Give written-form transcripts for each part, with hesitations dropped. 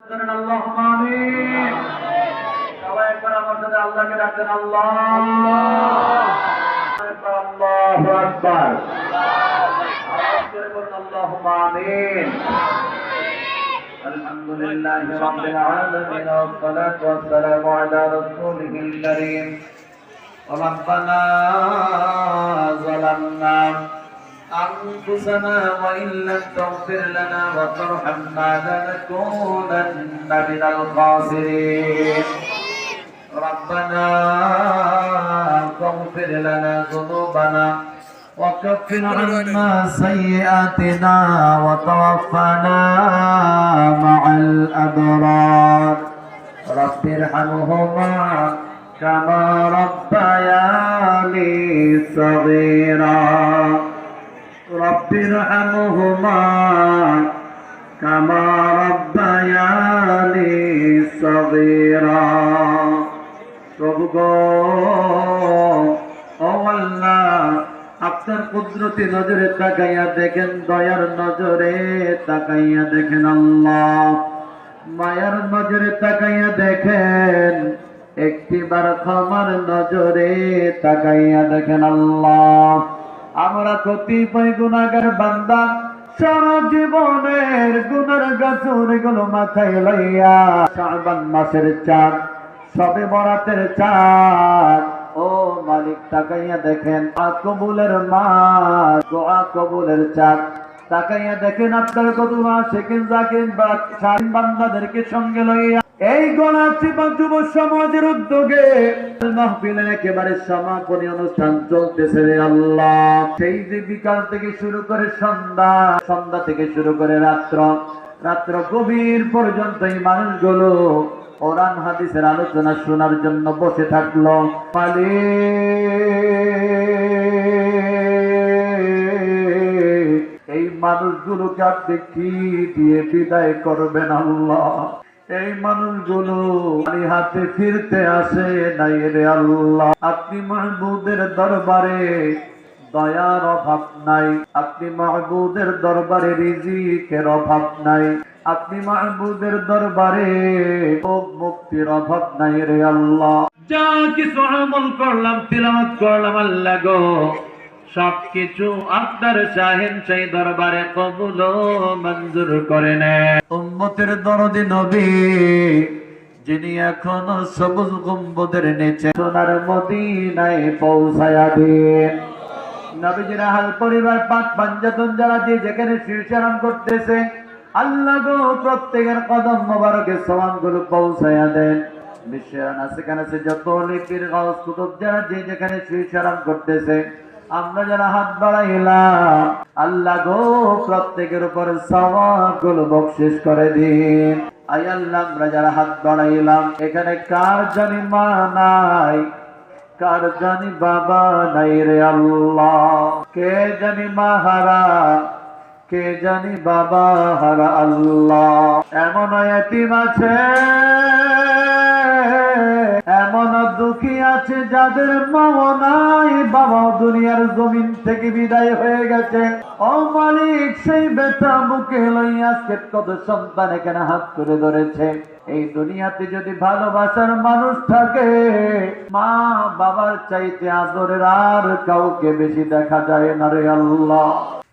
আল্লাহুম্মা আমিন। সবাই একবার আমার সাথে আল্লাহকে ডাকবেন আল্লাহ। আল্লাহু আকবার। আওয়াজ করে বলুন আল্লাহুম্মা আমিন। আলহামদুলিল্লাহি রাব্বিল আলামিন ওয়াসসালাতু ওয়াসসালামু আলা রাসূলিল কারীম। ربنا ظلمنا أنفسنا وإن لم تغفر لنا وترحمنا لنكونن من الخاسرين ربنا فاغفر لنا ذنوبنا وكفر عنا سيئاتنا وتوفنا مع الأبرار رب ارحمهما كما ربياني صغيرا رب ارحمهما كما ربياني صغيرا প্রভু গো ও আল্লাহ আপনার কুদরতি নজরে তাকাইয়া দেখেন, দয়ার নজরে তাকাইয়া দেখেন, আল্লাহ মায়ার নজরে তাকাইয়া দেখেন, একটিবার ক্ষমার নজরে তাকাইয়া দেখেন আল্লাহ। আমরা কতিপয় গুনাহগার বান্দা সারা জীবনের গুনার গাছর গুলো মাথায় লইয়া শাবান মাসের চাঁদ, শবে বরাতের চাঁদ, ও মালিক তাকাইয়া দেখেন, কবুলের মাস, দোয়া কবুলের চাঁদ তাকাইয়া দেখেন, আপনার কত আশিকিন জাকির বান্দাদেরকে সঙ্গে লইয়া এই গণাচিপা যুব সমাজের উদ্যোগে মাহফিলের একেবারে সমাপনী অনুষ্ঠান চলতেছে রে আল্লাহ। সেই যে বিকাল থেকে শুরু করে সন্ধ্যা, সন্ধ্যা থেকে শুরু করে রাত্র গভীর পর্যন্ত এই মানুষগুলো কোরআন হাদিসের আলোচনা শোনার জন্য বসে থাকলো। এই মানুষগুলোকে আপনি কি দিয়ে বিদায় করবেন আল্লাহ? এই মানুষগুলো হাতে ফিরতে আসে নাই রে আল্লাহ। আপনি মাহবুবের দরবারে দয়ার অভাব নাই, আপনি মাহবুবের দরবারে রিজিকের অভাব নাই, আপনি মাহবুবের দরবারে মুক্তির অভাব নাই রে আল্লাহ। যা কিছু আমল করলাম, তিলাওয়াত করলাম আল্লাহ গো, সবকিছু আপনার শাহেনশাহী দরবারে কবুল ও মঞ্জুর করে নেন। উম্মতের দরদি নবী যিনি এখনো সবুজ গম্বুজের নিচে সোনার মদিনায় পৌঁছায়া দিন। নবীজির আহল পরিবার পাক পাঞ্জাতন যারা যে যেখানে শিরশারাম করতেছে, আল্লাহ গো প্রত্যেকের কদম মোবারকে সওয়াবগুলো পৌঁছায়া দেন। বিশ্বের নাসে কানাসে যত লিপির গাউস কুতুব যারা যে যেখানে শিরশারাম করতেছে, আমরা যারা হাত বাড়াইলাম, আল্লাহ গো প্রত্যেকের উপরে সওয়াবগুলো বকশিশ করে দিন। আয় আল্লাহ আমরা যারা হাত বাড়াইলাম, এখানে কার জানি মা নাই, কার জানি বাবা নাই রে আল্লাহ, কে জানি মা হারা, কে জানি বাবা হারা আল্লাহ। এমন এতিম আছে, এমন দুঃখী আছে যাদের মাও নাই, বাবাও দুনিয়ার জমিন থেকে বিদায় হয়ে গেছে। ও মালিক, সেই ব্যথা বুকে লইয়া আজকে কত সন্তান এখানে হাত করে ধরেছে। এই দুনিয়াতে যদি ভালোবাসার মানুষ থাকে, মা বাবার চাইতে আদরের আর কাউকে বেশি দেখা যায় না রে আল্লাহ।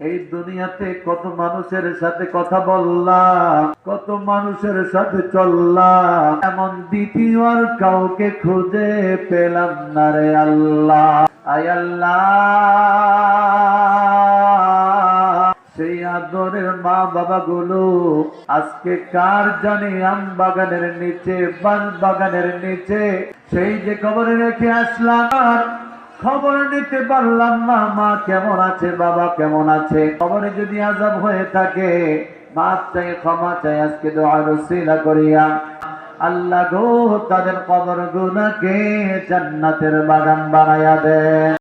এই দুনিয়াতে কত মানুষের সাথে কথা বললাম, কত মানুষের সাথে চললাম, এমন দ্বিতীয় আর কাউকে খুঁজে পেলাম না রে আল্লাহ। আয় আল্লাহ, সেই আদরের মা বাবা গুলো আজকে কার জানি আম বাগানের নিচে, বান বাগানের নিচে, সেই যে কবরে রেখে আসলাম, খবর নিতে পারলাম না মা কেমন আছে, বাবা কেমন আছে। কবরে যদি আযাব হয়ে থাকে, মাফ চাই, ক্ষমা চাই, আজকে দুআর ওসিলা করিয়া আল্লাহ গো তাদের কবর গুনাহকে জান্নাতের বাগান বানায়া দেন।